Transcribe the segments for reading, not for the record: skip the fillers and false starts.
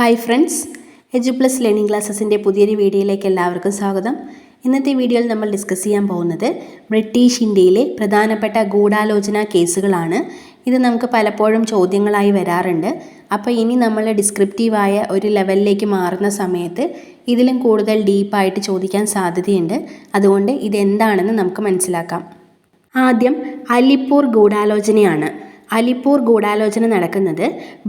Hi friends, Eduplus learning ക്ലാസ്സസിൻ്റെ പുതിയൊരു വീഡിയോയിലേക്ക് എല്ലാവർക്കും സ്വാഗതം. ഇന്നത്തെ വീഡിയോയിൽ നമ്മൾ ഡിസ്കസ് ചെയ്യാൻ പോകുന്നത് ബ്രിട്ടീഷ് ഇന്ത്യയിലെ പ്രധാനപ്പെട്ട ഗൂഢാലോചന കേസുകളാണ്. ഇത് നമുക്ക് പലപ്പോഴും ചോദ്യങ്ങളായി വരാറുണ്ട്. അപ്പോൾ ഇനി നമ്മൾ ഡിസ്ക്രിപ്റ്റീവായ ഒരു ലെവലിലേക്ക് മാറുന്ന സമയത്ത് ഇതിലും കൂടുതൽ ഡീപ്പായിട്ട് ചോദിക്കാൻ സാധ്യതയുണ്ട്. അതുകൊണ്ട് ഇതെന്താണെന്ന് നമുക്ക് മനസ്സിലാക്കാം. ആദ്യം അലിപ്പൂർ ഗൂഢാലോചനയാണ്. അലിപ്പൂർ ഗൂഢാലോചന നടക്കുന്നത്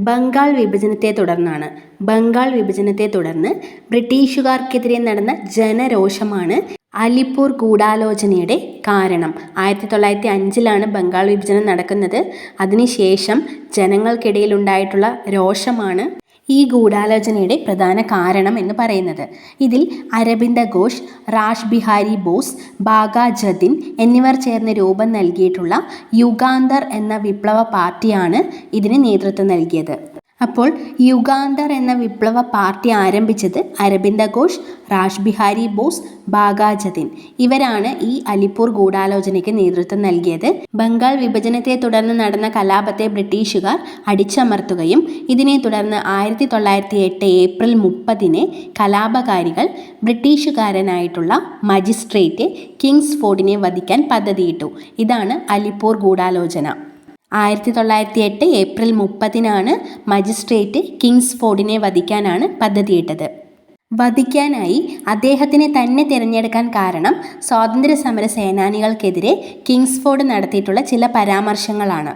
ബംഗാൾ വിഭജനത്തെ തുടർന്നാണ്. ബംഗാൾ വിഭജനത്തെ തുടർന്ന് ബ്രിട്ടീഷുകാർക്കെതിരെ നടന്ന ജനരോഷമാണ് അലിപ്പൂർ ഗൂഢാലോചനയുടെ കാരണം. 1905 ബംഗാൾ വിഭജനം നടക്കുന്നത്. അതിനുശേഷം ജനങ്ങൾക്കിടയിൽ ഉണ്ടായിട്ടുള്ള രോഷമാണ് ഈ ഗൂഢാലോചനയുടെ പ്രധാന കാരണം എന്ന് പറയുന്നത്. ഇതിൽ അരബിന്ദ ഘോഷ്, റാഷ് ബിഹാരി ബോസ്, ബാഗ ജതിൻ എന്നിവർ ചേർന്ന് രൂപം നൽകിയിട്ടുള്ള യുഗാന്തർ എന്ന വിപ്ലവ പാർട്ടിയാണ് ഇതിന് നേതൃത്വം നൽകിയത്. അപ്പോൾ യുഗാന്തർ എന്ന വിപ്ലവ പാർട്ടി ആരംഭിച്ചത് അരബിന്ദ ഘോഷ്, റാഷ് ബിഹാരി ബോസ്, ബാഗ ജതിൻ ഇവരാണ് ഈ അലിപ്പൂർ ഗൂഢാലോചനയ്ക്ക് നേതൃത്വം നൽകിയത്. ബംഗാൾ വിഭജനത്തെ തുടർന്ന് നടന്ന കലാപത്തെ ബ്രിട്ടീഷുകാർ അടിച്ചമർത്തുകയും ഇതിനെ തുടർന്ന് 1908 ഏപ്രിൽ 30 കലാപകാരികൾ ബ്രിട്ടീഷുകാരനായിട്ടുള്ള മജിസ്ട്രേറ്റ് കിങ്സ്ഫോർഡിനെ വധിക്കാൻ പദ്ധതിയിട്ടു. ഇതാണ് അലിപ്പൂർ ഗൂഢാലോചന. 1908 ഏപ്രിൽ 30 മജിസ്ട്രേറ്റ് കിങ്സ്ഫോർഡിനെ വധിക്കാനാണ് പദ്ധതിയിട്ടത്. വധിക്കാനായി അദ്ദേഹത്തിനെ തന്നെ തിരഞ്ഞെടുക്കാൻ കാരണം സ്വാതന്ത്ര്യ സമര സേനാനികൾക്കെതിരെ കിങ്സ്ഫോർഡ് നടത്തിയിട്ടുള്ള ചില പരാമർശങ്ങളാണ്.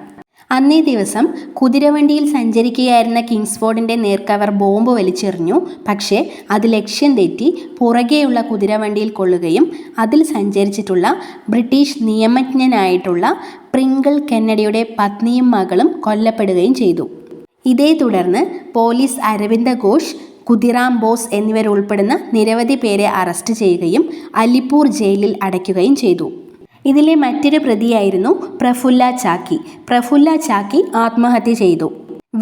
അന്നേ ദിവസം കുതിരവണ്ടിയിൽ സഞ്ചരിക്കുകയായിരുന്ന കിങ്സ്ഫോർഡിൻ്റെ നേർക്കവർ ബോംബ് വലിച്ചെറിഞ്ഞു. പക്ഷേ അത് ലക്ഷ്യം തെറ്റി പുറകെയുള്ള കുതിരവണ്ടിയിൽ കൊള്ളുകയും അതിൽ സഞ്ചരിച്ചിട്ടുള്ള ബ്രിട്ടീഷ് നിയമജ്ഞനായിട്ടുള്ള പ്രിങ്കിൾ കെന്നഡിയുടെ പത്നിയും മകളും കൊല്ലപ്പെടുകയും ചെയ്തു. ഇതേ തുടർന്ന് പോലീസ് അരവിന്ദ ഘോഷ്, ഖുദിറാം ബോസ് എന്നിവരുൾപ്പെടുന്ന നിരവധി പേരെ അറസ്റ്റ് ചെയ്യുകയും അലിപ്പൂർ ജയിലിൽ അടയ്ക്കുകയും ചെയ്തു. ഇതിലെ മറ്റൊരു പ്രതിയായിരുന്നു പ്രഫുല്ല ചാക്കി. പ്രഫുല്ല ചാക്കി ആത്മഹത്യ ചെയ്തു.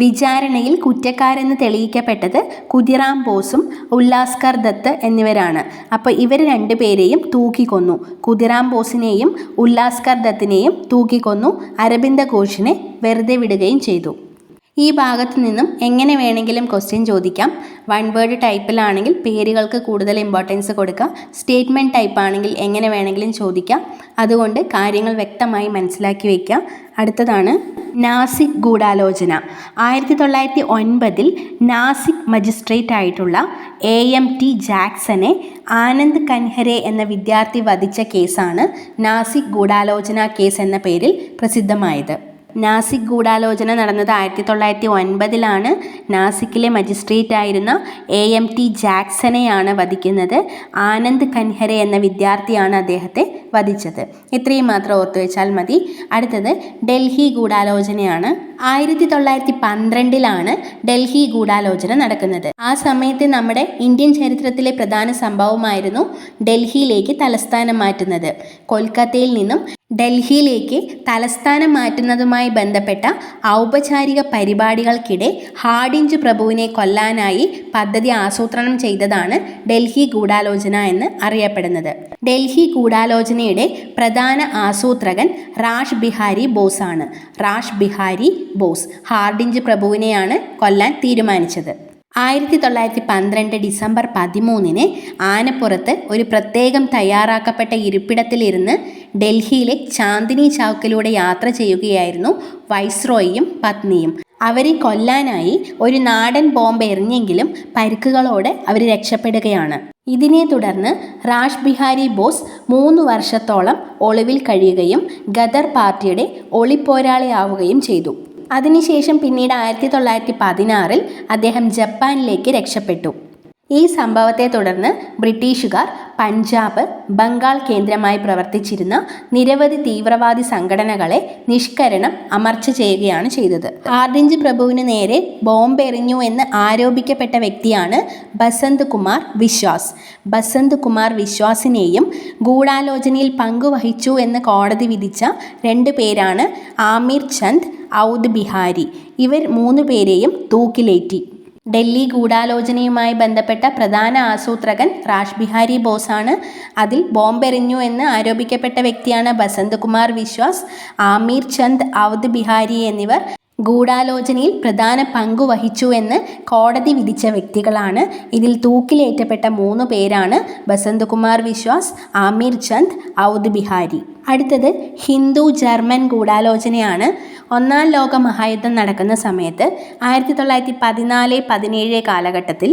വിചാരണയിൽ കുറ്റക്കാരെന്ന് തെളിയിക്കപ്പെട്ടത് ഖുദിറാം ബോസും ഉല്ലാസ്കർ ദത്ത് എന്നിവരാണ്. അപ്പോൾ ഇവർ രണ്ടുപേരെയും തൂക്കിക്കൊന്നു. ഖുദിറാം ബോസിനെയും ഉല്ലാസ്കർ ദത്തിനെയും തൂക്കിക്കൊന്നു. അരബിന്ദ ഘോഷിനെ വെറുതെ വിടുകയും ചെയ്തു. ഈ ഭാഗത്തു നിന്നും എങ്ങനെ വേണമെങ്കിലും ക്വസ്റ്റ്യൻ ചോദിക്കാം. വൺ വേർഡ് ടൈപ്പിലാണെങ്കിൽ പേരുകൾക്ക് കൂടുതൽ ഇമ്പോർട്ടൻസ് കൊടുക്കുക. സ്റ്റേറ്റ്മെൻറ്റ് ടൈപ്പ് ആണെങ്കിൽ എങ്ങനെ വേണമെങ്കിലും ചോദിക്കാം. അതുകൊണ്ട് കാര്യങ്ങൾ വ്യക്തമായി മനസ്സിലാക്കി വയ്ക്കുക. അടുത്തതാണ് നാസിക് ഗൂഢാലോചന. 1909 നാസിക് മജിസ്ട്രേറ്റ് ആയിട്ടുള്ള AMT ജാക്സനെ ആനന്ദ് കൻഹരെ എന്ന വിദ്യാർത്ഥി വധിച്ച കേസാണ് നാസിക് ഗൂഢാലോചന കേസ് എന്ന പേരിൽ പ്രസിദ്ധമായത്. നാസിക് ഗൂഢാലോചന നടന്നത് 1909 നാസിക്കിലെ മജിസ്ട്രേറ്റ് ആയിരുന്ന AMT ജാക്സനെയാണ് വധിക്കുന്നത്. ആനന്ദ് കൻഹരെ എന്ന വിദ്യാർത്ഥിയാണ് അദ്ദേഹത്തെ വധിച്ചത്. ഇത്രയും മാത്രം ഓർത്തു വെച്ചാൽ മതി. അടുത്തത് ഡൽഹി ഗൂഢാലോചനയാണ്. 1912 ഡൽഹി ഗൂഢാലോചന നടക്കുന്നത്. ആ സമയത്ത് നമ്മുടെ ഇന്ത്യൻ ചരിത്രത്തിലെ പ്രധാന സംഭവമായിരുന്നു ഡൽഹിയിലേക്ക് തലസ്ഥാനം മാറ്റുന്നത്. കൊൽക്കത്തയിൽ നിന്നും ഡൽഹിയിലേക്ക് തലസ്ഥാനം മാറ്റുന്നതുമായി ബന്ധപ്പെട്ട ഔപചാരിക പരിപാടികൾക്കിടെ ഹാഡിഞ്ച് പ്രഭുവിനെ കൊല്ലാനായി പദ്ധതി ആസൂത്രണം ചെയ്തതാണ് ഡൽഹി ഗൂഢാലോചന എന്ന് അറിയപ്പെടുന്നത്. ഡൽഹി ഗൂഢാലോചനയുടെ പ്രധാന ആസൂത്രകൻ റാഷ് ബിഹാരി ബോസ് ആണ്. റാഷ് ബിഹാരി ബോസ് ഹാർഡിഞ്ച് പ്രഭുവിനെയാണ് കൊല്ലാൻ തീരുമാനിച്ചത്. 1912 ഡിസംബർ 13 ആനപ്പുറത്ത് ഒരു പ്രത്യേകം തയ്യാറാക്കപ്പെട്ട ഇരിപ്പിടത്തിലിരുന്ന് ഡൽഹിയിലെ ചാന്ദിനി ചൗക്കിലൂടെ യാത്ര ചെയ്യുകയായിരുന്നു വൈസ്രോയിയും പത്നിയും. അവരെ കൊല്ലാനായി ഒരു നാടൻ ബോംബ് എറിഞ്ഞെങ്കിലും പരിക്കുകളോടെ അവർ രക്ഷപ്പെടുകയാണ്. ഇതിനെ തുടർന്ന് റാഷ് ബിഹാരി ബോസ് 3 വർഷത്തോളം ഒളിവിൽ കഴിയുകയും ഗദർ പാർട്ടിയുടെ ഒളിപ്പോരാളിയാവുകയും ചെയ്തു. അതിനുശേഷം പിന്നീട് 1916 അദ്ദേഹം ജപ്പാനിലേക്ക് രക്ഷപ്പെട്ടു. ഈ സംഭവത്തെ തുടർന്ന് ബ്രിട്ടീഷുകാർ പഞ്ചാബ്, ബംഗാൾ കേന്ദ്രമായി പ്രവർത്തിച്ചിരുന്ന നിരവധി തീവ്രവാദി സംഘടനകളെ നിഷ്കരണം അമർച്ച ചെയ്യുകയാണ് ചെയ്തത്. ഹാർഡിഞ്ച് പ്രഭുവിന് നേരെ ബോംബ് എറിഞ്ഞു എന്ന് ആരോപിക്കപ്പെട്ട വ്യക്തിയാണ് ബസന്ത് കുമാർ വിശ്വാസ്. ബസന്ത് കുമാർ വിശ്വാസിനെയും ഗൂഢാലോചനയിൽ പങ്കുവഹിച്ചു എന്ന് കോടതി വിധിച്ച 2 പേരാണ് ആമിർ ചന്ദ്, ഔദ് ബിഹാരി. ഇവർ 3 പേരെയും തൂക്കിലേറ്റി. ഡൽഹി ഗൂഢാലോചനയുമായി ബന്ധപ്പെട്ട പ്രധാന ആസൂത്രകൻ റാഷ് ബിഹാരി ബോസാണ്. അതിൽ ബോംബെറിഞ്ഞു എന്ന് ആരോപിക്കപ്പെട്ട വ്യക്തിയാണ് ബസന്ത് കുമാർ വിശ്വാസ്. ആമീർ ചന്ദ്, ഔദ് ബിഹാരി എന്നിവർ ഗൂഢാലോചനയിൽ പ്രധാന പങ്കു വഹിച്ചു എന്ന് കോടതി വിധിച്ച വ്യക്തികളാണ്. ഇതിൽ തൂക്കിലേറ്റപ്പെട്ട 3 പേരാണ് ബസന്തകുമാർ വിശ്വാസ്, ആമിർ ചന്ദ്, ഔദ് ബിഹാരി. അടുത്തത് ഹിന്ദു ജർമ്മൻ ഗൂഢാലോചനയാണ്. ഒന്നാം ലോക മഹായുദ്ധം നടക്കുന്ന സമയത്ത് 1914-17 കാലഘട്ടത്തിൽ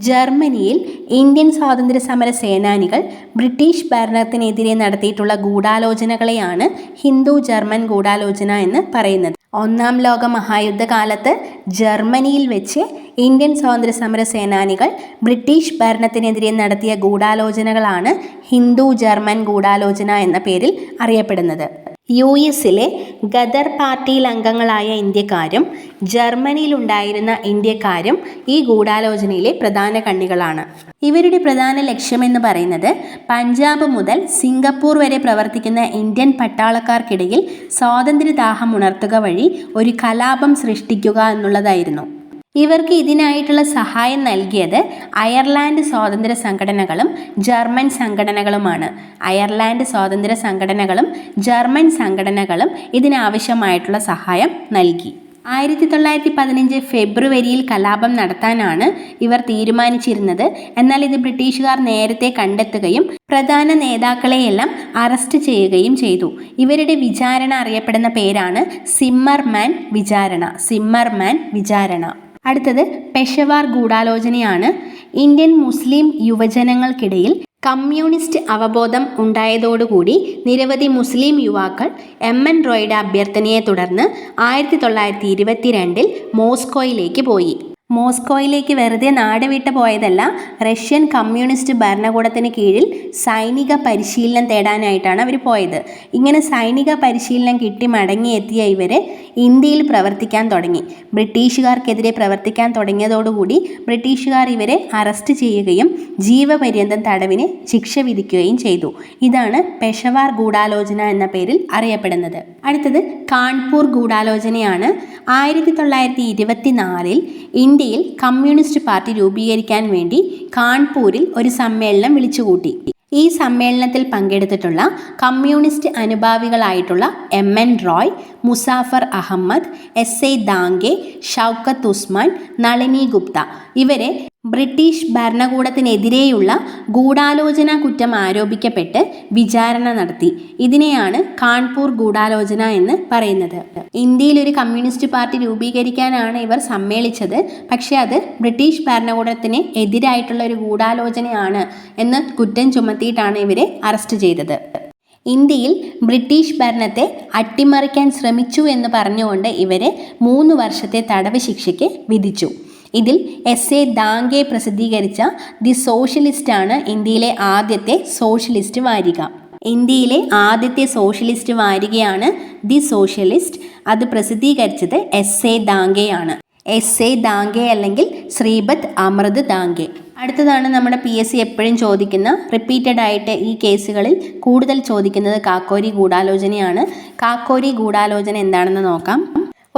ജർമ്മനിയിൽ ഇന്ത്യൻ സ്വാതന്ത്ര്യ സമര സേനാനികൾ ബ്രിട്ടീഷ് ഭരണത്തിനെതിരെ നടത്തിയിട്ടുള്ള ഗൂഢാലോചനകളെയാണ് ഹിന്ദു ജർമ്മൻ ഗൂഢാലോചന എന്ന് പറയുന്നത്. ഒന്നാം ലോക മഹായുദ്ധകാലത്ത് ജർമ്മനിയിൽ വെച്ച് ഇന്ത്യൻ സ്വാതന്ത്ര്യ സമര സേനാനികൾ ബ്രിട്ടീഷ് ഭരണത്തിനെതിരെ നടത്തിയ ഗൂഢാലോചനകളാണ് ഹിന്ദു ജർമ്മൻ ഗൂഢാലോചന എന്ന പേരിൽ അറിയപ്പെടുന്നത്. US-ലെ ഗദർ പാർട്ടിയിൽ അംഗങ്ങളായ ഇന്ത്യക്കാരും ജർമ്മനിയിലുണ്ടായിരുന്ന ഇന്ത്യക്കാരും ഈ ഗൂഢാലോചനയിലെ പ്രധാന കണ്ണികളാണ്. ഇവരുടെ പ്രധാന ലക്ഷ്യമെന്ന് പറയുന്നത് പഞ്ചാബ് മുതൽ സിംഗപ്പൂർ വരെ പ്രവർത്തിക്കുന്ന ഇന്ത്യൻ പട്ടാളക്കാർക്കിടയിൽ സ്വാതന്ത്ര്യദാഹം ഉണർത്തുക വഴി ഒരു കലാപം സൃഷ്ടിക്കുക എന്നുള്ളതായിരുന്നു. ഇവർക്ക് ഇതിനായിട്ടുള്ള സഹായം നൽകിയത് അയർലാൻഡ് സ്വാതന്ത്ര്യ സംഘടനകളും ജർമ്മൻ സംഘടനകളുമാണ്. അയർലാൻഡ് സ്വാതന്ത്ര്യ സംഘടനകളും ജർമ്മൻ സംഘടനകളും ഇതിനാവശ്യമായിട്ടുള്ള സഹായം നൽകി. 1915 ഫെബ്രുവരിയിൽ കലാപം നടത്താനാണ് ഇവർ തീരുമാനിച്ചിരുന്നത്. എന്നാൽ ഇത് ബ്രിട്ടീഷുകാർ നേരത്തെ കണ്ടെത്തുകയും പ്രധാന നേതാക്കളെയെല്ലാം അറസ്റ്റ് ചെയ്യുകയും ചെയ്തു. ഇവരുടെ വിചാരണ അറിയപ്പെടുന്ന പേരാണ് സിമ്മർമാൻ വിചാരണ. അടുത്തത് പെഷവാർ ഗൂഢാലോചനയാണ്. ഇന്ത്യൻ മുസ്ലിം യുവജനങ്ങൾക്കിടയിൽ കമ്മ്യൂണിസ്റ്റ് അവബോധം ഉണ്ടായതോടുകൂടി നിരവധി മുസ്ലിം യുവാക്കൾ MN റോയുടെ അഭ്യർത്ഥനയെ തുടർന്ന് 1922 മോസ്കോയിലേക്ക് പോയി. മോസ്കോയിലേക്ക് വെറുതെ നാട് വിട്ട് പോയതല്ല, റഷ്യൻ കമ്മ്യൂണിസ്റ്റ് ഭരണകൂടത്തിന് കീഴിൽ സൈനിക പരിശീലനം തേടാനായിട്ടാണ് അവർ പോയത്. ഇങ്ങനെ സൈനിക പരിശീലനം കിട്ടി മടങ്ങിയെത്തിയ ഇവർ ഇന്ത്യയിൽ പ്രവർത്തിക്കാൻ തുടങ്ങി. ബ്രിട്ടീഷുകാർക്കെതിരെ പ്രവർത്തിക്കാൻ തുടങ്ങിയതോടുകൂടി ബ്രിട്ടീഷുകാർ ഇവരെ അറസ്റ്റ് ചെയ്യുകയും ജീവപര്യന്തം തടവിന് ശിക്ഷ വിധിക്കുകയും ചെയ്തു. ഇതാണ് പെഷവാർ ഗൂഢാലോചന എന്ന പേരിൽ അറിയപ്പെടുന്നത്. അടുത്തത് കാൺപൂർ ഗൂഢാലോചനയാണ്. 1924 ഇന്ത്യയിൽ കമ്മ്യൂണിസ്റ്റ് പാർട്ടി രൂപീകരിക്കാൻ വേണ്ടി കാൺപൂരിൽ ഒരു സമ്മേളനം വിളിച്ചുകൂട്ടി. ഈ സമ്മേളനത്തിൽ പങ്കെടുത്തിട്ടുള്ള കമ്മ്യൂണിസ്റ്റ് അനുഭാവികളായിട്ടുള്ള MN റോയ്, മുസാഫർ അഹമ്മദ്, SA ദാംഗെ, ഷൗക്കത്ത് ഉസ്മാൻ, നളിനി ഗുപ്ത ഇവരെ ബ്രിട്ടീഷ് ഭരണകൂടത്തിനെതിരെയുള്ള ഗൂഢാലോചന കുറ്റം ആരോപിക്കപ്പെട്ട് വിചാരണ നടത്തി. ഇതിനെയാണ് കാൺപൂർ ഗൂഢാലോചന എന്ന് പറയുന്നത്. ഇന്ത്യയിൽ ഒരു കമ്മ്യൂണിസ്റ്റ് പാർട്ടി രൂപീകരിക്കാനാണ് ഇവർ സമ്മേളിച്ചത്. പക്ഷേ അത് ബ്രിട്ടീഷ് ഭരണകൂടത്തിന് എതിരായിട്ടുള്ള ഒരു ഗൂഢാലോചനയാണ് എന്ന് കുറ്റം ചുമത്തിയിട്ടാണ് ഇവരെ അറസ്റ്റ് ചെയ്തത്. ഇന്ത്യയിൽ ബ്രിട്ടീഷ് ഭരണത്തെ അട്ടിമറിക്കാൻ ശ്രമിച്ചു എന്ന് പറഞ്ഞുകൊണ്ട് ഇവരെ 3 വർഷത്തെ തടവ് ശിക്ഷയ്ക്ക് വിധിച്ചു. ഇതിൽ SA ദാംഗെ പ്രസിദ്ധീകരിച്ച ദി സോഷ്യലിസ്റ്റാണ് ഇന്ത്യയിലെ ആദ്യത്തെ സോഷ്യലിസ്റ്റ് വാരിക. ഇന്ത്യയിലെ ആദ്യത്തെ സോഷ്യലിസ്റ്റ് വാരികയാണ് ദി സോഷ്യലിസ്റ്റ്. അത് പ്രസിദ്ധീകരിച്ചത് SA ദാംഗെയാണ്. SA ദാംഗെ അല്ലെങ്കിൽ ശ്രീപദ് അമൃത് ദാംഗെ. അടുത്തതാണ് നമ്മുടെ PSC എപ്പോഴും ചോദിക്കുന്ന, റിപ്പീറ്റഡ് ആയിട്ട് ഈ കേസുകളിൽ കൂടുതൽ ചോദിക്കുന്നത് കാക്കോരി ഗൂഢാലോചനയാണ്. കാക്കോരി ഗൂഢാലോചന എന്താണെന്ന് നോക്കാം.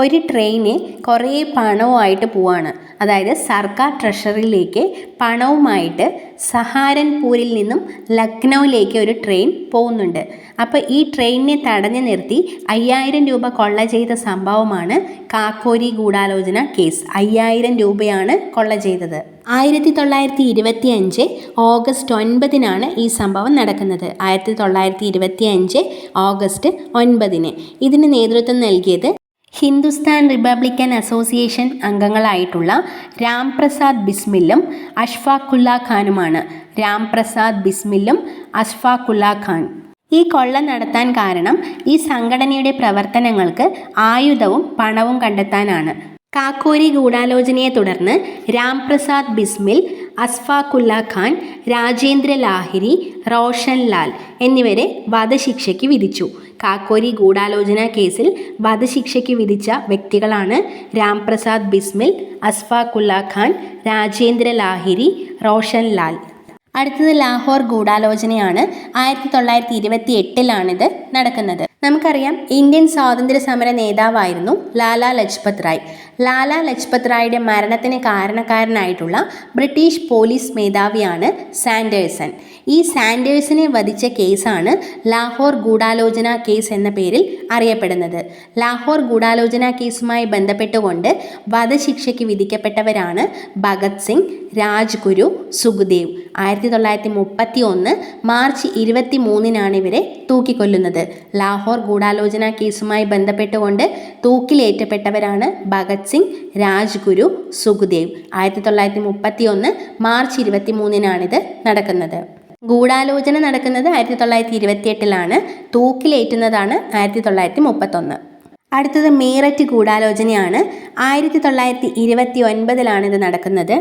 ഒരു ട്രെയിന് കുറേ പണവുമായിട്ട് പോവാണ്. അതായത് സർക്കാർ ട്രഷറിയിലേക്ക് പണവുമായിട്ട് സഹാരൻപൂരിൽ നിന്നും ലക്നൗവിലേക്ക് ഒരു ട്രെയിൻ പോകുന്നുണ്ട്. അപ്പോൾ ഈ ട്രെയിനിനെ തടഞ്ഞു നിർത്തി 5000 രൂപ കൊള്ള ചെയ്ത സംഭവമാണ് കാക്കോരി ഗൂഢാലോചന കേസ്. 5000 രൂപയാണ് കൊള്ള ചെയ്തത്. 1925 ഓഗസ്റ്റ് 9 ഈ സംഭവം നടക്കുന്നത്. 1925 ഓഗസ്റ്റ് 9 ഇതിന് നേതൃത്വം നൽകിയത് ഹിന്ദുസ്ഥാൻ റിപ്പബ്ലിക്കൻ അസോസിയേഷൻ അംഗങ്ങളായിട്ടുള്ള രാംപ്രസാദ് ബിസ്മില്ലും അഷ്ഫാഖുല്ല ഖാനുമാണ്. രാംപ്രസാദ് ബിസ്മില്ലും അഷ്ഫാഖുല്ല ഖാൻ. ഈ കൊള്ള നടത്താൻ കാരണം ഈ സംഘടനയുടെ പ്രവർത്തനങ്ങൾക്ക് ആയുധവും പണവും കണ്ടെത്താനാണ്. കാക്കോരി ഗൂഢാലോചനയെ തുടർന്ന് രാംപ്രസാദ് ബിസ്മിൽ, അഷ്ഫാഖുല്ല ഖാൻ, രാജേന്ദ്ര ലാഹിരി, റോഷൻ ലാൽ എന്നിവരെ വധശിക്ഷയ്ക്ക് വിധിച്ചു. കാക്കോരി ഗൂഢാലോചന കേസിൽ വധശിക്ഷയ്ക്ക് വിധിച്ച വ്യക്തികളാണ് രാംപ്രസാദ് ബിസ്മിൽ, അഷ്ഫാഖുല്ല ഖാൻ, രാജേന്ദ്ര ലാഹിരി, റോഷൻ ലാൽ. അടുത്തത് ലാഹോർ ഗൂഢാലോചനയാണ്. 1928 നടക്കുന്നത്. നമുക്കറിയാം, ഇന്ത്യൻ സ്വാതന്ത്ര്യ സമര നേതാവായിരുന്നു ലാലാ ലജ്പത് റായ്. ലാല ലജ്പത് റായിയുടെ മരണത്തിന് കാരണക്കാരനായിട്ടുള്ള ബ്രിട്ടീഷ് പോലീസ് മേധാവിയാണ് സാൻഡേഴ്സൺ. ഈ സാൻഡേഴ്സിനെ വധിച്ച കേസാണ് ലാഹോർ ഗൂഢാലോചന കേസ് എന്ന പേരിൽ അറിയപ്പെടുന്നത്. ലാഹോർ ഗൂഢാലോചന കേസുമായി ബന്ധപ്പെട്ടുകൊണ്ട് വധശിക്ഷയ്ക്ക് വിധിക്കപ്പെട്ടവരാണ് ഭഗത് സിംഗ്, രാജ്ഗുരു, സുഖ്ദേവ്. 1931 മാർച്ച് 23 ഇവരെ തൂക്കിക്കൊല്ലുന്നത്. ലാഹോർ ഗൂഢാലോചന കേസുമായി ബന്ധപ്പെട്ടുകൊണ്ട് തൂക്കിലേറ്റപ്പെട്ടവരാണ് ഭഗത് സിംഗ്, രാജ്ഗുരു, സുഖ്ദേവ്. 1931 മാർച്ച് 23 നടക്കുന്നത്. ഗൂഢാലോചന നടക്കുന്നത് 1928 തൂക്കിലേറ്റുന്നതാണ് 1931. അടുത്തത് മീററ്റ് ഗൂഢാലോചനയാണ്. 1929 ഇത് നടക്കുന്നത്.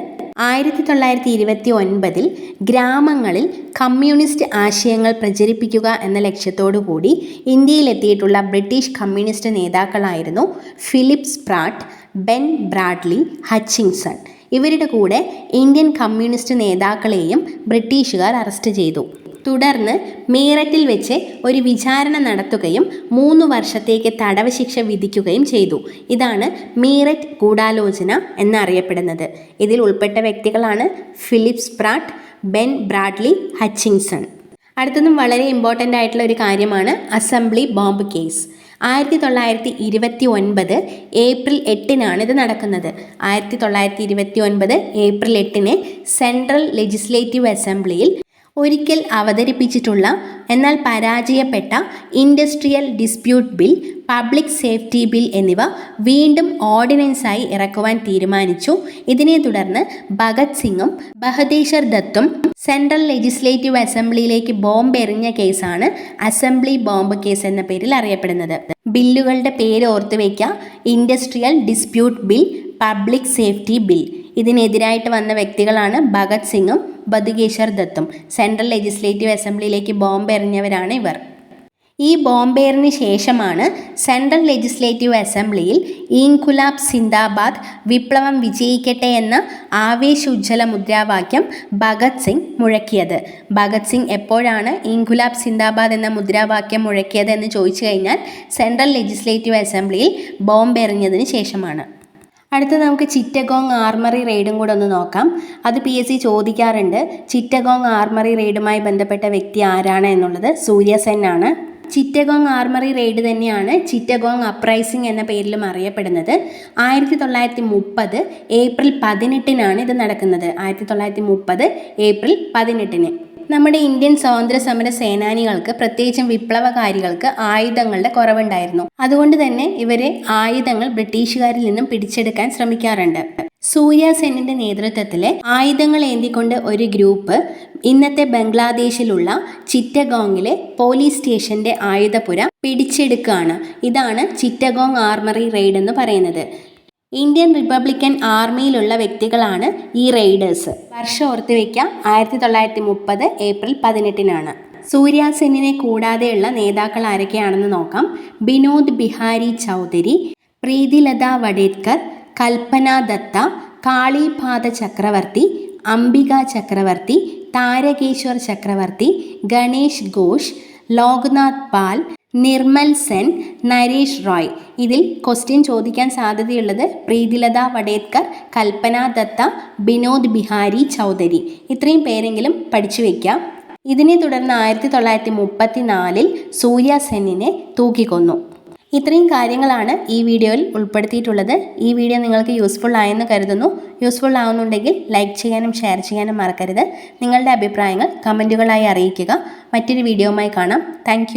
1929 ഗ്രാമങ്ങളിൽ കമ്മ്യൂണിസ്റ്റ് ആശയങ്ങൾ പ്രചരിപ്പിക്കുക എന്ന ലക്ഷ്യത്തോടു കൂടി ഇന്ത്യയിലെത്തിയിട്ടുള്ള ബ്രിട്ടീഷ് കമ്മ്യൂണിസ്റ്റ് നേതാക്കളായിരുന്നു Philip Spratt, Ben Bradley, Hutchinson. ഇവരുടെ കൂടെ ഇന്ത്യൻ കമ്മ്യൂണിസ്റ്റ് നേതാക്കളെയും ബ്രിട്ടീഷുകാർ അറസ്റ്റ് ചെയ്തു. തുടർന്ന് മീററ്റിൽ വെച്ച് ഒരു വിചാരണ നടത്തുകയും 3 വർഷത്തേക്ക് തടവ് ശിക്ഷ വിധിക്കുകയും ചെയ്തു. ഇതാണ് മീററ്റ് ഗൂഢാലോചന എന്നറിയപ്പെടുന്നത്. ഇതിൽ ഉൾപ്പെട്ട വ്യക്തികളാണ് Philip Spratt, Ben Bradley, Hutchinson. അടുത്തതും വളരെ ഇമ്പോർട്ടൻ്റ് ആയിട്ടുള്ള ഒരു കാര്യമാണ് അസംബ്ലി ബോംബ് കേസ്. 1929 ഏപ്രിൽ 8 ഇത് നടക്കുന്നത്. 1929 ഏപ്രിൽ 8 സെൻട്രൽ ലെജിസ്ലേറ്റീവ് അസംബ്ലിയിൽ ഒരിക്കൽ അവതരിപ്പിച്ചിട്ടുള്ള എന്നാൽ പരാജയപ്പെട്ട industrial dispute bill, public safety bill എന്നിവ വീണ്ടും ഓർഡിനൻസായി ഇറക്കുവാൻ തീരുമാനിച്ചു. ഇതിനെ തുടർന്ന് ഭഗത് സിംഗും ബഹദൂർ ദത്തും സെൻട്രൽ ലെജിസ്ലേറ്റീവ് അസംബ്ലിയിലേക്ക് ബോംബ് എറിഞ്ഞ കേസാണ് അസംബ്ലി ബോംബ് കേസ് എന്ന പേരിൽ അറിയപ്പെടുന്നത്. ബില്ലുകളുടെ പേര് ഓർത്തു വയ്ക്കുക: industrial dispute bill, public safety bill. ഇതിനെതിരായിട്ട് വന്ന വ്യക്തികളാണ് ഭഗത് സിംഗും ബഹദൂർ ദത്തും. സെൻട്രൽ ലെജിസ്ലേറ്റീവ് അസംബ്ലിയിലേക്ക് ബോംബ് എറിഞ്ഞവരാണ് ഇവർ. ഈ ബോംബേറിന് ശേഷമാണ് സെൻട്രൽ ലെജിസ്ലേറ്റീവ് അസംബ്ലിയിൽ ഇൻകുലാബ് സിന്ദാബാദ്, വിപ്ലവം വിജയിക്കട്ടെ എന്ന ആവേശോജ്വല മുദ്രാവാക്യം ഭഗത് സിംഗ് മുഴക്കിയത്. ഭഗത് സിംഗ് എപ്പോഴാണ് ഇൻകുലാബ് സിന്ദാബാദ് എന്ന മുദ്രാവാക്യം മുഴക്കിയത് എന്ന് ചോദിച്ചു കഴിഞ്ഞാൽ സെൻട്രൽ ലെജിസ്ലേറ്റീവ് അസംബ്ലിയിൽ ബോംബ് എറിഞ്ഞതിന് ശേഷമാണ്. അടുത്ത നമുക്ക് ചിറ്റഗോങ് ആർമറി റെയ്ഡും കൂടെ ഒന്ന് നോക്കാം. അത് PSC ചോദിക്കാറുണ്ട്. ചിറ്റഗോങ് ആർമറി റെയ്ഡുമായി ബന്ധപ്പെട്ട വ്യക്തി ആരാണ് എന്നുള്ളത് സൂര്യ സെൻ ആണ്. ചിറ്റഗോങ് ആർമറി റെയ്ഡ് തന്നെയാണ് ചിറ്റഗോങ് അപ്രൈസിംഗ് എന്ന പേരിലും അറിയപ്പെടുന്നത്. 1930 ഏപ്രിൽ 18 ഇത് നടക്കുന്നത്. 1930 ഏപ്രിൽ 18 നമ്മുടെ ഇന്ത്യൻ സ്വാതന്ത്ര്യ സമര സേനാനികൾക്ക്, പ്രത്യേകിച്ചും വിപ്ലവകാരികൾക്ക് ആയുധങ്ങളുടെ കുറവുണ്ടായിരുന്നു. അതുകൊണ്ട് തന്നെ ഇവരെ ആയുധങ്ങൾ ബ്രിട്ടീഷുകാരിൽ നിന്നും പിടിച്ചെടുക്കാൻ ശ്രമിക്കാറുണ്ട്. സൂര്യ സെന്നിന്റെ നേതൃത്വത്തിലെ ആയുധങ്ങൾ ഏന്തിക്കൊണ്ട് ഒരു ഗ്രൂപ്പ് ഇന്നത്തെ ബംഗ്ലാദേശിലുള്ള ചിറ്റഗോങ്ങിലെ പോലീസ് സ്റ്റേഷന്റെ ആയുധപുര പിടിച്ചെടുക്കുകയാണ്. ഇതാണ് ചിറ്റഗോങ് ആർമറി റെയ്ഡ് എന്ന് പറയുന്നത്. ഇന്ത്യൻ റിപ്പബ്ലിക്കൻ ആർമിയിലുള്ള വ്യക്തികളാണ് ഈ റെയ്ഡേഴ്സ്. വർഷം ഓർത്ത് വയ്ക്കാം, 1930 ഏപ്രിൽ 18 സൂര്യ സെന്നിനെ കൂടാതെയുള്ള നേതാക്കൾ ആരൊക്കെയാണെന്ന് നോക്കാം. വിനോദ് ബിഹാരി ചൗധരി, പ്രീതിലത വഡേദ്കർ, കൽപ്പന ദത്ത, കാളിപാദ ചക്രവർത്തി, അംബിക ചക്രവർത്തി, താരകേശ്വർ ചക്രവർത്തി, ഗണേഷ് ഘോഷ്, ലോക്നാഥ് പാൽ, നിർമ്മൽ സെൻ, നരേഷ് റോയ്. ഇതിൽ ക്വസ്റ്റ്യൻ ചോദിക്കാൻ സാധ്യതയുള്ളത് പ്രീതിലത വഡേദ്കർ, കൽപ്പന ദത്ത, വിനോദ് ബിഹാരി ചൗധരി. ഇത്രയും പേരെങ്കിലും പഠിച്ചു വയ്ക്കാം. ഇതിനെ തുടർന്ന് 1934 സൂര്യ സെന്നിനെ തൂക്കിക്കൊന്നു. ഇത്രയും കാര്യങ്ങളാണ് ഈ വീഡിയോയിൽ ഉൾപ്പെടുത്തിയിട്ടുള്ളത്. ഈ വീഡിയോ നിങ്ങൾക്ക് യൂസ്ഫുൾ ആയെന്ന് കരുതുന്നു. യൂസ്ഫുൾ ആവുന്നുണ്ടെങ്കിൽ ലൈക്ക് ചെയ്യാനും ഷെയർ ചെയ്യാനും മറക്കരുത്. നിങ്ങളുടെ അഭിപ്രായങ്ങൾ കമൻറ്റുകളായി അറിയിക്കുക. മറ്റൊരു വീഡിയോയുമായി കാണാം. താങ്ക്